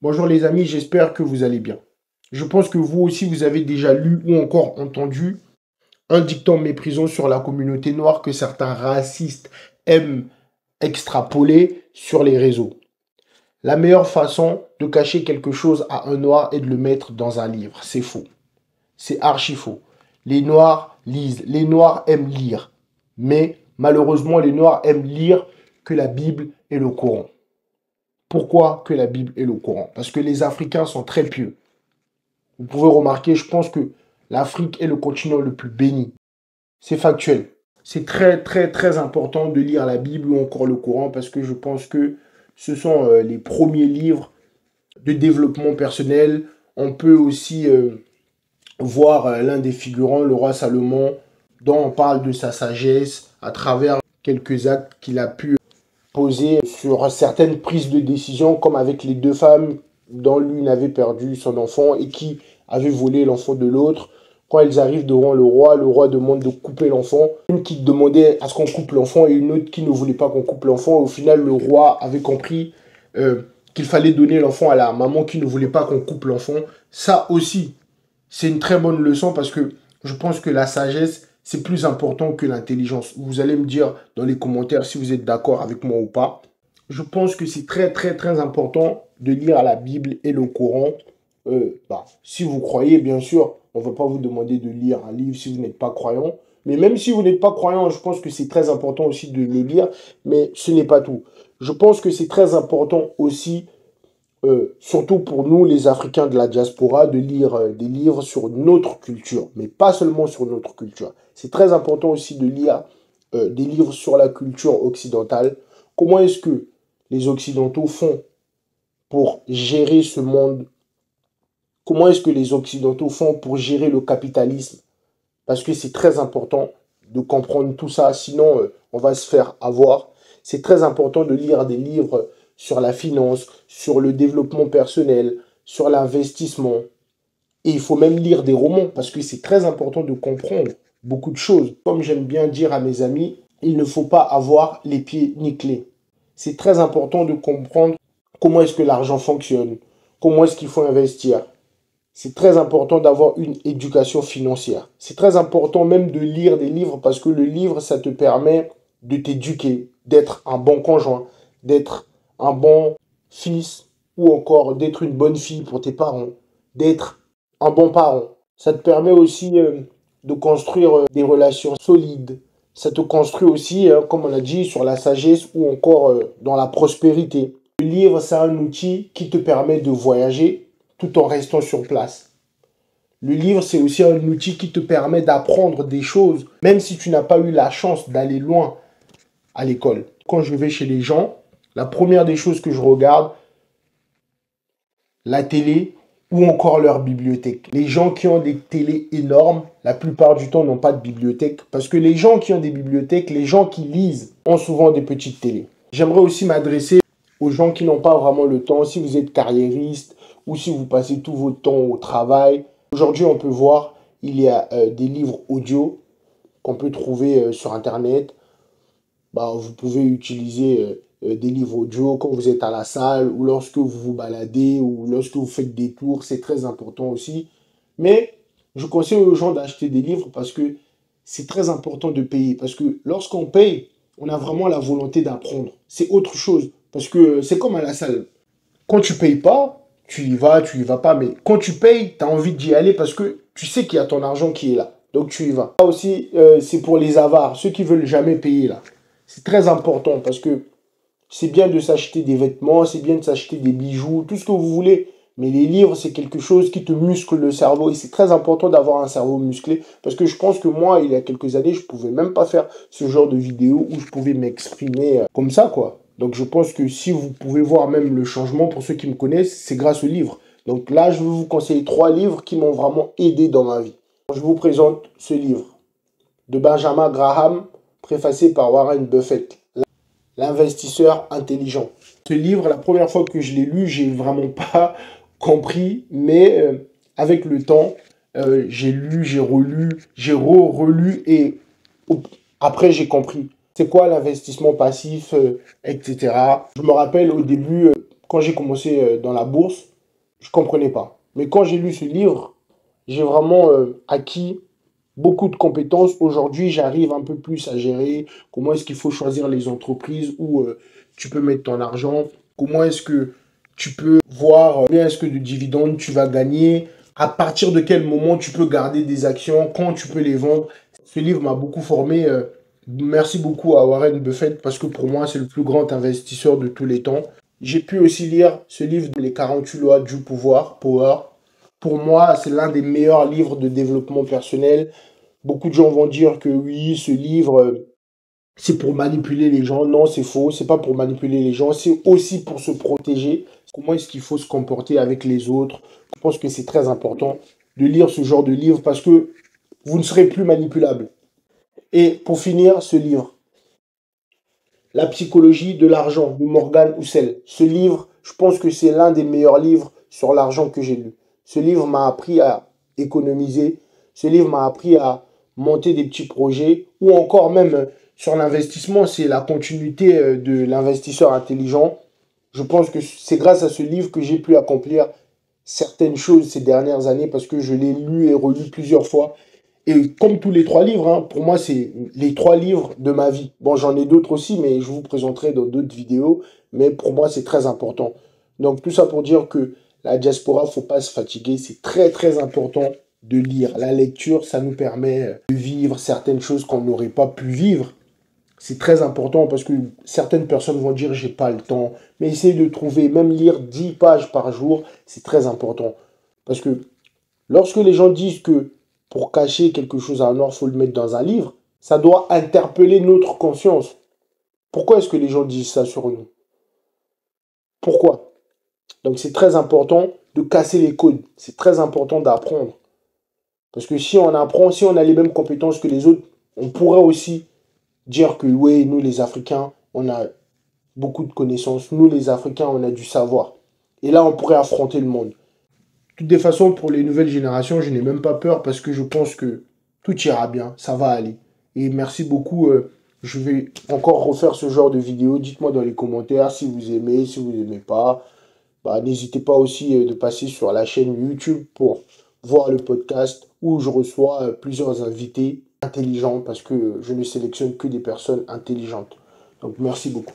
Bonjour les amis, j'espère que vous allez bien. Je pense que vous aussi vous avez déjà lu ou encore entendu un dicton méprisant sur la communauté noire que certains racistes aiment extrapoler sur les réseaux. La meilleure façon de cacher quelque chose à un noir est de le mettre dans un livre. C'est faux. C'est archi faux. Les noirs lisent, les noirs aiment lire. Mais malheureusement, les noirs aiment lire que la Bible et le Coran. Pourquoi que la Bible et le Coran? Parce que les Africains sont très pieux. Vous pouvez remarquer, je pense que l'Afrique est le continent le plus béni. C'est factuel. C'est très, très, très important de lire la Bible ou encore le Coran parce que je pense que ce sont les premiers livres de développement personnel. On peut aussi voir l'un des figurants, le roi Salomon, dont on parle de sa sagesse à travers quelques actes qu'il a pu poser sur certaines prises de décision, comme avec les deux femmes dont l'une avait perdu son enfant et qui avait volé l'enfant de l'autre. Quand elles arrivent devant le roi demande de couper l'enfant. Une qui demandait à ce qu'on coupe l'enfant et une autre qui ne voulait pas qu'on coupe l'enfant. Au final, le roi avait compris qu'il fallait donner l'enfant à la maman qui ne voulait pas qu'on coupe l'enfant. Ça aussi, c'est une très bonne leçon parce que je pense que la sagesse, c'est plus important que l'intelligence. Vous allez me dire dans les commentaires si vous êtes d'accord avec moi ou pas. Je pense que c'est très, très, très important de lire la Bible et le Coran. Si vous croyez, bien sûr, on ne va pas vous demander de lire un livre si vous n'êtes pas croyant. Mais même si vous n'êtes pas croyant, je pense que c'est très important aussi de le lire. Mais ce n'est pas tout. Je pense que c'est très important aussi surtout pour nous, les Africains de la diaspora, de lire des livres sur notre culture, mais pas seulement sur notre culture. C'est très important aussi de lire des livres sur la culture occidentale. Comment est-ce que les Occidentaux font pour gérer ce monde? Comment est-ce que les Occidentaux font pour gérer le capitalisme? Parce que c'est très important de comprendre tout ça, sinon on va se faire avoir. C'est très important de lire des livres sur la finance, sur le développement personnel, sur l'investissement. Et il faut même lire des romans parce que c'est très important de comprendre beaucoup de choses. Comme j'aime bien dire à mes amis, il ne faut pas avoir les pieds nickelés. C'est très important de comprendre comment est-ce que l'argent fonctionne, comment est-ce qu'il faut investir. C'est très important d'avoir une éducation financière. C'est très important même de lire des livres parce que le livre, ça te permet de t'éduquer, d'être un bon conjoint, d'être un bon fils ou encore d'être une bonne fille pour tes parents, d'être un bon parent. Ça te permet aussi de construire des relations solides. Ça te construit aussi, comme on a dit, sur la sagesse ou encore dans la prospérité. Le livre, c'est un outil qui te permet de voyager tout en restant sur place. Le livre, c'est aussi un outil qui te permet d'apprendre des choses, même si tu n'as pas eu la chance d'aller loin à l'école. Quand je vais chez les gens, la première des choses que je regarde, la télé ou encore leur bibliothèque. Les gens qui ont des télés énormes, la plupart du temps, n'ont pas de bibliothèque. Parce que les gens qui ont des bibliothèques, les gens qui lisent, ont souvent des petites télés. J'aimerais aussi m'adresser aux gens qui n'ont pas vraiment le temps. Si vous êtes carriériste ou si vous passez tout votre temps au travail. Aujourd'hui, on peut voir, il y a des livres audio qu'on peut trouver sur Internet. Vous pouvez utiliser des livres audio quand vous êtes à la salle ou lorsque vous vous baladez ou lorsque vous faites des tours. C'est très important aussi. Mais je conseille aux gens d'acheter des livres parce que c'est très important de payer. Parce que lorsqu'on paye, on a vraiment la volonté d'apprendre. C'est autre chose. Parce que c'est comme à la salle. Quand tu payes pas, tu y vas pas. Mais quand tu payes, tu as envie d'y aller parce que tu sais qu'il y a ton argent qui est là. Donc tu y vas. Ça aussi, c'est pour les avares, ceux qui veulent jamais payer là. C'est très important parce que c'est bien de s'acheter des vêtements, c'est bien de s'acheter des bijoux, tout ce que vous voulez. Mais les livres, c'est quelque chose qui te muscle le cerveau. Et c'est très important d'avoir un cerveau musclé. Parce que je pense que moi, il y a quelques années, je pouvais même pas faire ce genre de vidéo où je pouvais m'exprimer comme ça, quoi. Donc je pense que si vous pouvez voir même le changement, pour ceux qui me connaissent, c'est grâce aux livres. Donc là, je vais vous conseiller 3 livres qui m'ont vraiment aidé dans ma vie. Je vous présente ce livre de Benjamin Graham, préfacé par Warren Buffett. L'investisseur intelligent. Ce livre, la première fois que je l'ai lu, j'ai vraiment pas compris, mais avec le temps, j'ai lu, j'ai relu, j'ai relu et après j'ai compris. C'est quoi l'investissement passif, etc. Je me rappelle au début, quand j'ai commencé dans la bourse, je comprenais pas. Mais quand j'ai lu ce livre, j'ai vraiment acquis beaucoup de compétences. Aujourd'hui, j'arrive un peu plus à gérer comment est-ce qu'il faut choisir les entreprises où tu peux mettre ton argent, comment est-ce que tu peux voir combien est-ce que de dividendes tu vas gagner, à partir de quel moment tu peux garder des actions, quand tu peux les vendre. Ce livre m'a beaucoup formé. Merci beaucoup à Warren Buffett parce que pour moi, c'est le plus grand investisseur de tous les temps. J'ai pu aussi lire ce livre, Les 48 lois du pouvoir, Power. Pour moi, c'est l'un des meilleurs livres de développement personnel. Beaucoup de gens vont dire que oui, ce livre, c'est pour manipuler les gens. Non, c'est faux. C'est pas pour manipuler les gens. C'est aussi pour se protéger. Comment est-ce qu'il faut se comporter avec les autres? Je pense que c'est très important de lire ce genre de livre parce que vous ne serez plus manipulable. Et pour finir, ce livre, La psychologie de l'argent de Morgan Housel. Ce livre, je pense que c'est l'un des meilleurs livres sur l'argent que j'ai lu. Ce livre m'a appris à économiser. Ce livre m'a appris à monter des petits projets ou encore même sur l'investissement. C'est la continuité de l'investisseur intelligent. Je pense que c'est grâce à ce livre que j'ai pu accomplir certaines choses ces dernières années parce que je l'ai lu et relu plusieurs fois. Et comme tous les trois livres, hein, pour moi, c'est les trois livres de ma vie. Bon, j'en ai d'autres aussi, mais je vous présenterai dans d'autres vidéos. Mais pour moi, c'est très important. Donc, tout ça pour dire que la diaspora, faut pas se fatiguer. C'est très, très important de lire. La lecture, ça nous permet de vivre certaines choses qu'on n'aurait pas pu vivre. C'est très important parce que certaines personnes vont dire j'ai pas le temps. Mais essayez de trouver, même lire 10 pages par jour, c'est très important. Parce que lorsque les gens disent que pour cacher quelque chose à un autre, il faut le mettre dans un livre, ça doit interpeller notre conscience. Pourquoi est-ce que les gens disent ça sur nous? Pourquoi? Donc c'est très important de casser les codes. C'est très important d'apprendre. Parce que si on apprend, si on a les mêmes compétences que les autres, on pourrait aussi dire que oui, nous les Africains, on a beaucoup de connaissances. Nous les Africains, on a du savoir. Et là, on pourrait affronter le monde. De toutes les façons, pour les nouvelles générations, je n'ai même pas peur parce que je pense que tout ira bien, ça va aller. Et merci beaucoup. Je vais encore refaire ce genre de vidéo. Dites-moi dans les commentaires si vous aimez, si vous n'aimez pas. Bah, n'hésitez pas aussi de passer sur la chaîne YouTube pour voir le podcast où je reçois plusieurs invités intelligents parce que je ne sélectionne que des personnes intelligentes. Donc merci beaucoup.